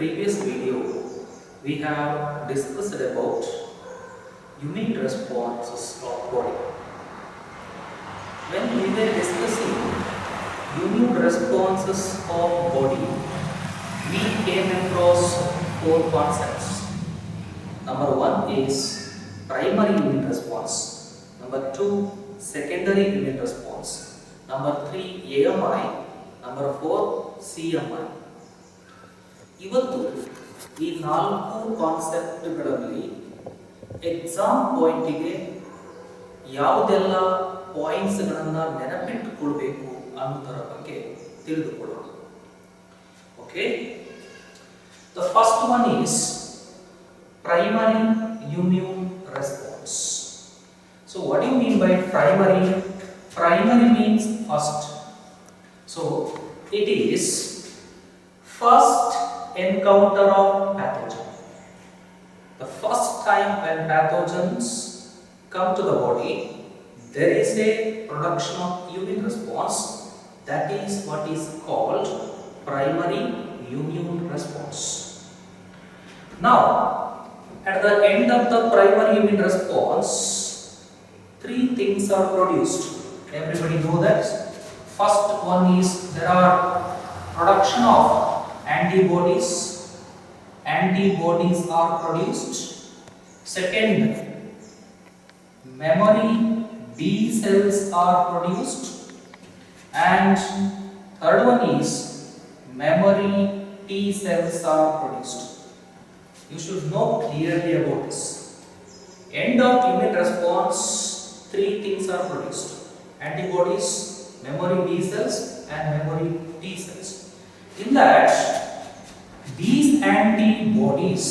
previous video, we have discussed about immune responses of body. When we were discussing immune responses of body, we came across four concepts. Number one is primary immune response. Number two, secondary immune response. Number three, AMI. Number four, CMI. ಇವತ್ತು ಈ ನಾಲ್ಕು ಕಾನ್ಸೆಪ್ಟ್ಗಳಲ್ಲಿ exam ಪಾಯಿಂಟಿಗೆ ಯಾವುದೆಲ್ಲ ಪಾಯಿಂಟ್ಸ್ಗಳನ್ನು ನೆನಪಿಟ್ಟುಕೊಳ್ಬೇಕು ಅನ್ನೋದರ ಬಗ್ಗೆ ತಿಳಿದುಕೊಳ್ಳೋಣ. Okay, the first one is primary immune response. So what do you mean by primary? Primary means first. So it is first encounter of pathogen. The first time when pathogens come to the body, there is a production of immune response. That is what is called primary immune response. Now, at the end of the primary immune response, three things are produced. Everybody know that. First one is there are production of antibodies. Antibodies are produced. Second, memory B cells are produced. And third one is memory T cells are produced. You should know clearly about this. End of immune response, three things are produced: antibodies, memory B cells, and memory T cells. In that, these antibodies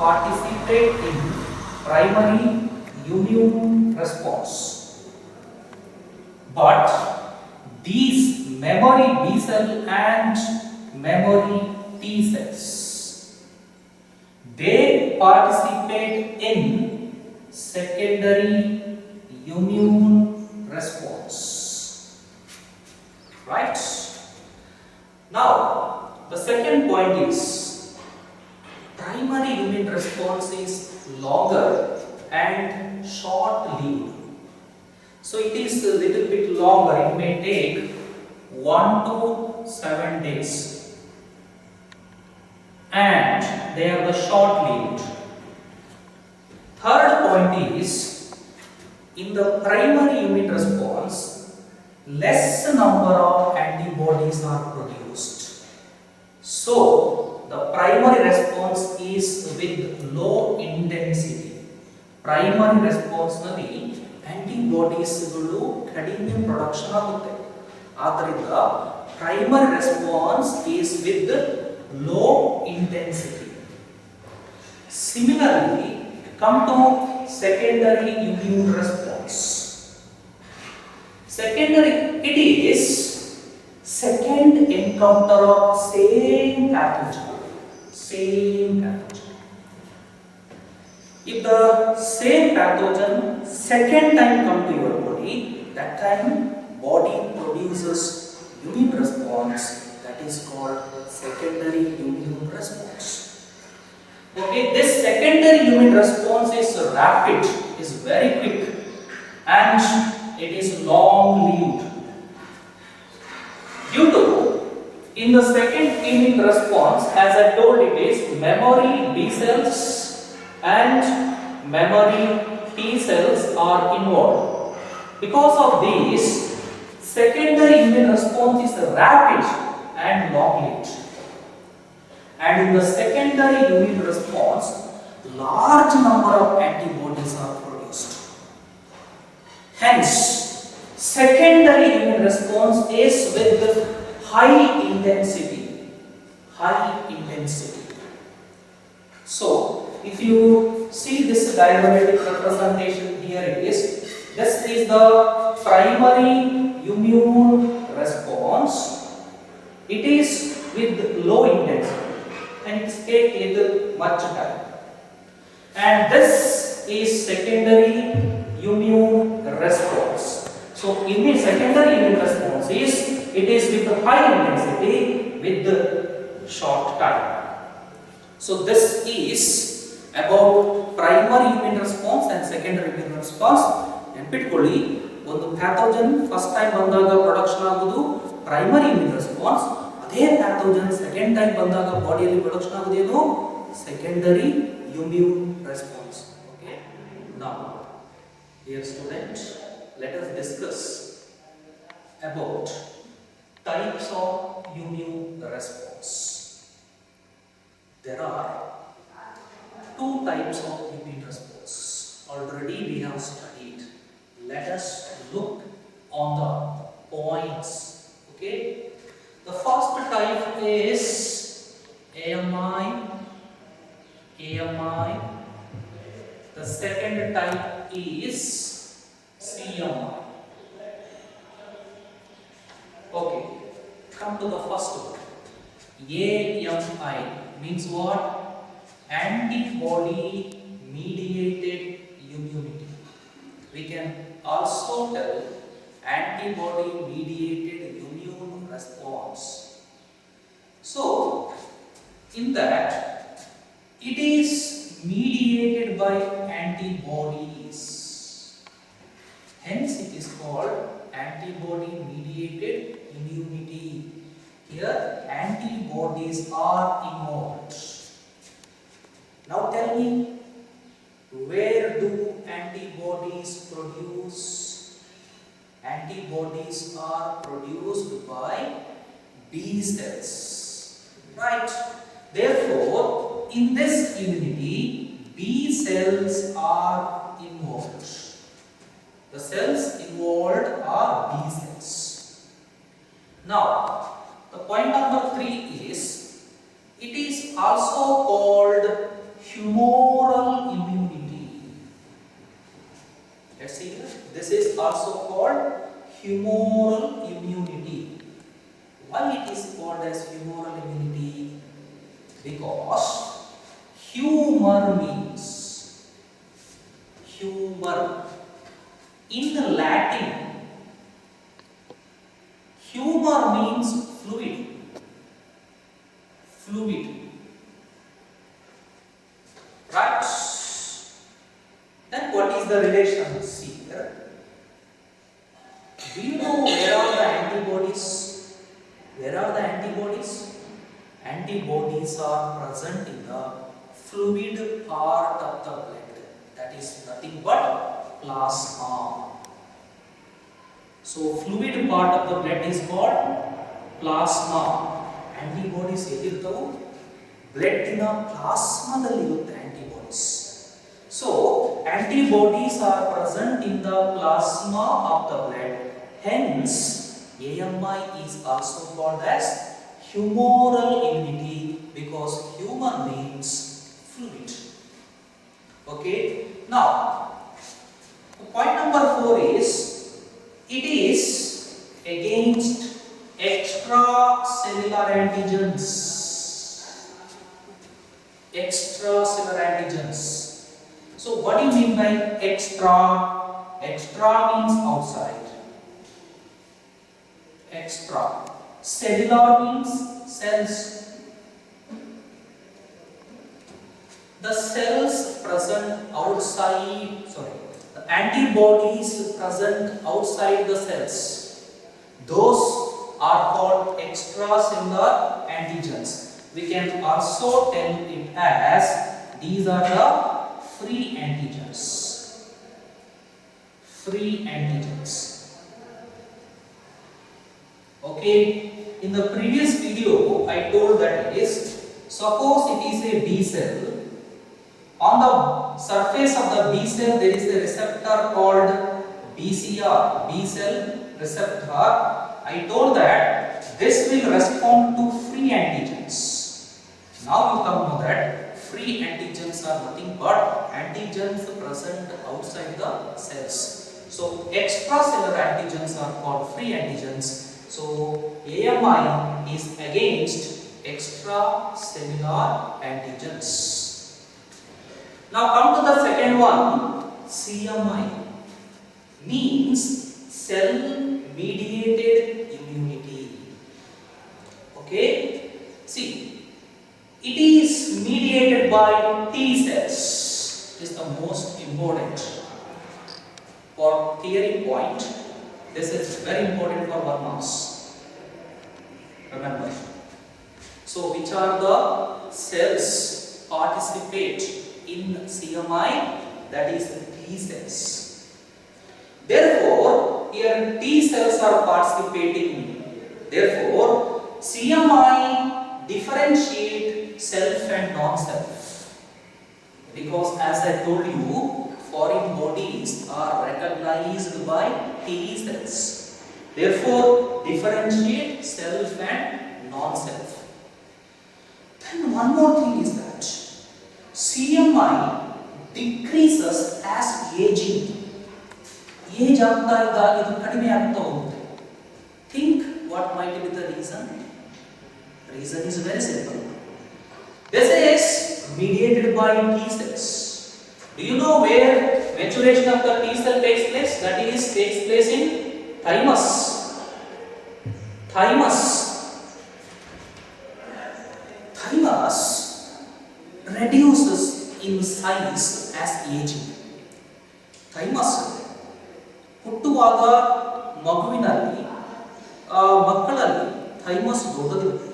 participate in primary immune response. But these memory B cell and memory T cells, they participate in secondary immune response. Right? Now, the second point is primary immune response is longer and short-lived. So it is a little bit longer. It may take 1 to 7 days. And they are the short-lived. Third point is, in the primary immune response, less number of antibodies are produced. So, the primary response is with low intensity. Primary response nalli antibodies ಗಳು ಕಡಿಮೆ production ಆಗುತ್ತೆ. ಆದ್ದರಿಂದ primary response is with low intensity. Similarly, come to secondary immune response. Secondary, it is second encounter of same pathogen. If the same pathogen second time come to your body, that time body produces immune response. That is called secondary immune response. Okay, this secondary immune response is rapid, is very quick, and it is long-lived. Due to, in the second immune response, as I told, it is memory B cells and memory T cells are involved. Because of this, secondary immune response is rapid and long-lived. And in the secondary immune response, large number of antibodies are produced. Hence, secondary immune response is with high intensity. So, if you see this diagrammatic representation here, this is the primary immune response. It is with low intensity and it takes little much time. And this is secondary immune response. So, secondary immune response is, it is with high intensity with short time. So this is about primary immune response and secondary immune response. ನೆನಪಿಟ್ಕೊಳ್ಳಿ, ಒಂದು pathogen first time ಬಂದಾಗ production ಆಗೋದು primary immune response, ಅದೇ pathogen second time ಬಂದಾಗ ಬಾಡಿಯಲ್ಲಿ production ಆಗೋದೇನು secondary immune response. Okay, now dear student, let us discuss about types of immune response. There are two types of immune response. Already we have studied. Let us look on the points. Okay, the first type is AMI. The second type is CMI. Okay, come to the first one. AMI means what? Antibody mediated immunity. We can also tell antibody mediated immune response. So, in that, it is mediated by antibodies. Hence, it is called antibody mediated immunity. Here, antibodies are involved. Now tell me, where do antibodies produce? Antibodies are produced by B cells, right? Therefore, in this immunity, B cells are involved. The cells involved are B cells. Now, the point number 3 is, it is also called humoral immunity. Let's see here. This is also called humoral immunity. Why it is called as humoral immunity? Because humor means, humor in Latin, humor means fluid. Right? Then what is the relation? See here. Do you know where are the antibodies? Where are the antibodies? Antibodies are present in the fluid part of the blood. That is nothing but plasma. So fluid part of the blood is called plasma. Antibodies ಎಲ್ಲಿರ್ತವು? Blood ನ ಪ್ಲಾಸ್ಮಾದಲ್ಲಿ ಇರುತ್ತೆ antibodies. So antibodies are present in the plasma of the blood. Hence AMI is also called as humoral immunity, because humor means fluid. Okay, now point number 4 is, it is against extracellular antigens. Extracellular antigens. So what do you mean by extra? Extra means outside. Extra. Cellular means cells. The cells present outside, the antibodies present outside the cells, those are called extracellular antigens. We can also tell it as, these are the free antigens. Free antigens. Okay, in the previous video I told that it is, suppose it is a B cell. On the surface of the B cell there is a receptor called BCR, B cell receptor. I told that this will respond to free antigens. Now you come to know that free antigens are nothing but antigens present outside the cells. So extracellular antigens are called free antigens. So AMI is against extracellular antigens. Now come to the second one, CMI means cell mediated immunity. Okay, see, by T cells. Is the most important for theory point. This is very important for 1 marks. Remember. So which are the cells participate in CMI? That is T cells. Therefore, here T cells are participating. Therefore, CMI differentiate self and non-self. Because as I told you, foreign bodies are recognized by T cells. Therefore, differentiate self and non-self. Then one more thing is that CMI decreases as aging. Age ಆಗ್ತಾ ಇದ್ದಾಗ ಇದು ಕಡಿಮೆ ಆಗ್ತಾ ಹೋಗುತ್ತೆ. Think what might be the reason? Reason is very simple. This is mediated by T cells. Do you know where maturation of the T cell takes place? That is takes place in thymus. Thymus reduces in size as aging. Thymus ಹುಟ್ಟುವಾಗ ಮಗುವಿನಲ್ಲಿ ಮಕ್ಕಳಲ್ಲಿ thymus ದೊಡ್ಡದಿರುತ್ತೆ.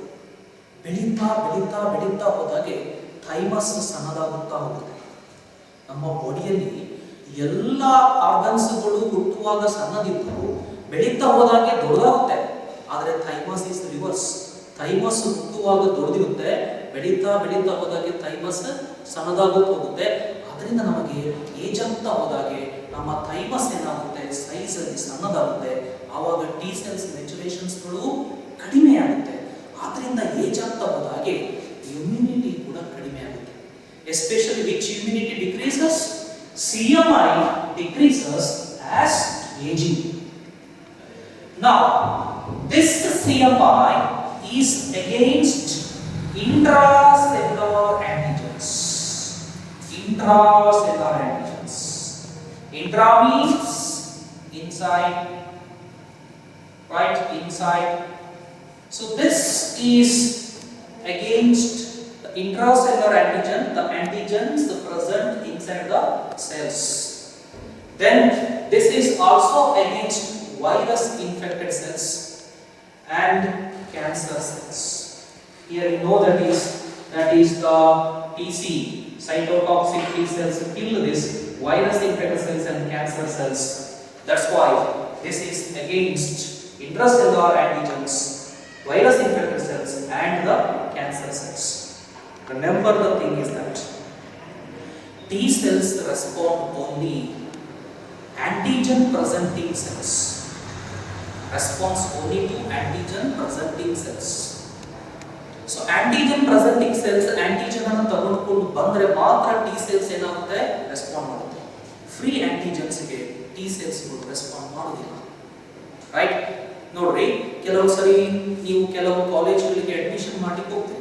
ಬೆಳೀತಾ ಬೆಳೀತಾ ಬೆಳೀತಾ ಹೋದಾಗೆ thymus ಸಣ್ಣದಾಗುತ್ತಾ ಹೋಗುತ್ತೆ. ನಮ್ಮ ಬಾಡಿಯಲ್ಲಿ ಎಲ್ಲ ಆರ್ಗನ್ಸ್ಗಳು ಹುಟ್ಟುವಾಗ ಸಣ್ಣದಿದ್ದು ಬೆಳೀತಾ ಹೋದಾಗೆ ದೊಡ್ಡದಾಗುತ್ತೆ. ಆದರೆ ಥೈಮಸ್ ಇಸ್ ರಿವರ್ಸ್. ಥೈಮಸ್ ಹುಟ್ಟುವಾಗ ದೊಡ್ಡದಿರುತ್ತೆ, ಬೆಳೀತಾ ಬೆಳೀತಾ ಹೋದಾಗೆ ಥೈಮಸ್ ಸಣ್ಣದಾಗುತ್ತಾ ಹೋಗುತ್ತೆ. ಅದರಿಂದ ನಮಗೆ ಏಜ್ ಆಗ್ತಾ ಹೋದಾಗೆ ನಮ್ಮ ಥೈಮಸ್ ಏನಾಗುತ್ತೆ, ಸೈಜ್ ಅಲ್ಲಿ ಸಣ್ಣದಾಗುತ್ತೆ. ಆವಾಗ ಟಿ ಸೆಲ್ಸ್ ಮೆಚುರೇಷನ್ಸ್ಗಳು ಕಡಿಮೆ ಆಗುತ್ತೆ. ಆದ್ದರಿಂದ ಏಜ್ ಆಗ್ತಾ ಹೋದಾಗೆ ಇಮ್ಯುನಿಟಿ ಕೂಡ ಕಡಿಮೆ ಆಗುತ್ತೆ. Especially which immunity decreases? CMI decreases as aging. Now, this CMI is against intracellular antigens. Intracellular antigens. Intra means inside, right? Inside. So this is against the intracellular antigen, the antigens present inside the cells. Then this is also against virus infected cells and cancer cells. Here you know that is the TC, cytotoxic T cells kill this virus infected cells and cancer cells. That's why this is against intracellular antigens, virus infected cells and the cancer cells. Remember the thing is that T cells respond only antigen presenting cells. Responds only to antigen presenting cells. So antigen presenting cells antigen ಅನ್ನು ತಗೊಂಡು ಬಂದ್ರೆ ಮಾತ್ರ T cells ಏನಾಗುತ್ತೆ respond ಮಾಡುತ್ತೆ. Free antigens ಗೆ T cells ಗಳು respond ಮಾಡೋದಿಲ್ಲ. Right? ನೋಡ್ರಿ, ಕೆಲವು ಸರಿ ನೀವು ಕೆಲವು ಕಾಲೇಜುಗಳಿಗೆ ಅಡ್ಮಿಷನ್ ಮಾಡ್ಲಿಕ್ಕೆ ಹೋಗ್ತೀರಿ.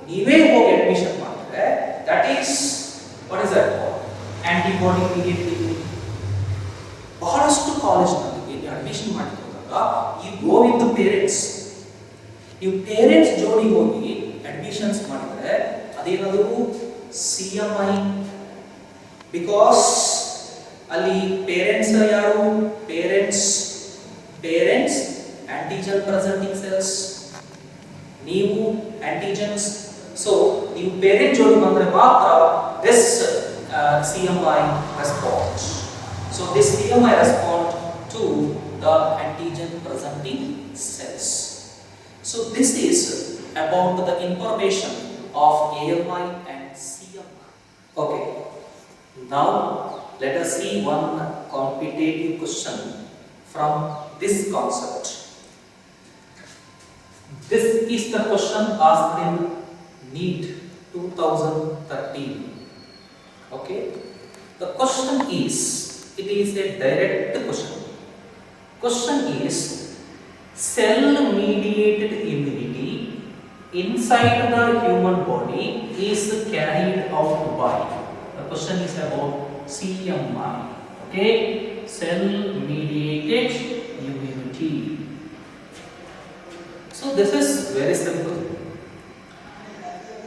ನೀವೇ ಹೋಗಿ ಅಡ್ಮಿಷನ್ ಮಾಡಿದ್ರೆ that is what is that called? Antibody mediated immunity. ಬಹಳಷ್ಟು ಕಾಲೇಜ್ನಲ್ಲಿ ಅಡ್ಮಿಷನ್ ಮಾಡಿದಾಗ you go with the parents. ನೀವು ಪೇರೆಂಟ್ಸ್ ಜೋಡಿ ಹೋಗಿ ಅಡ್ಮಿಷನ್ಸ್ ಮಾಡಿದ್ರೆ ಅದೇನಾದರೂ CMI, ಬಿಕಾಸ್ ಅಲ್ಲಿ ಪೇರೆಂಟ್ಸ್ ಯಾರು? ಪೇರೆಂಟ್ಸ್ ಆಂಟಿಜನ್ ಪ್ರೆಸೆಂಟಿಂಗ್ ಸೆಲ್ಸ್, ನೀವು ಆಂಟಿಜನ್ಸ್. ಸೊ ನೀವು ಪೇರೆಂಟ್ ಜೋಡಿ ಬಂದ್ರೆ ಮಾತ್ರ this CMI response. So this CMI respond to the antigen presenting cells. So this is about the information of AMI and CMI. Okay. Now let us see one competitive question from this concept. This is the question asked in NEET 2013. Okay. The question is, it is a direct question. Question is, cell mediated immunity inside the human body is carried out by. The question is about CMI. Okay, cell mediated immunity. So So this is very simple.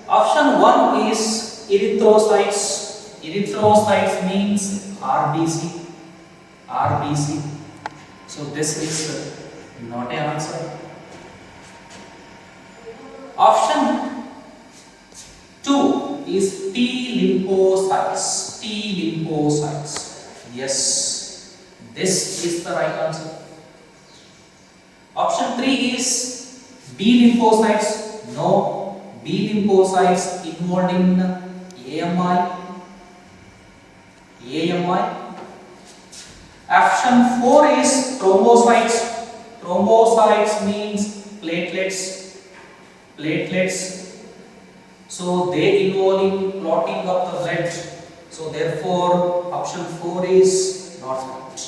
Option 1 is erythrocytes. Erythrocytes means RBC. RBC. So this is not an answer. Option 2 is T lymphocytes. T lymphocytes. Yes, this is the right answer. Option 3 is B lymphocytes. No, B lymphocytes involved in AMI. AMI. Option 4 is thrombocytes. Thrombocytes means platelets. Platelets. So they involve in clotting of the blood. So therefore option 4 is not right.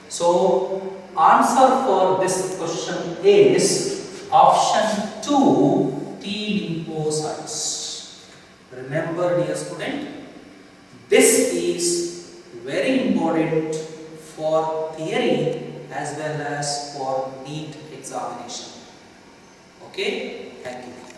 So answer for this question is option 2, T lymphocytes. Remember dear student, this is very important for theory as well as for NEET examination. Okay, thank you.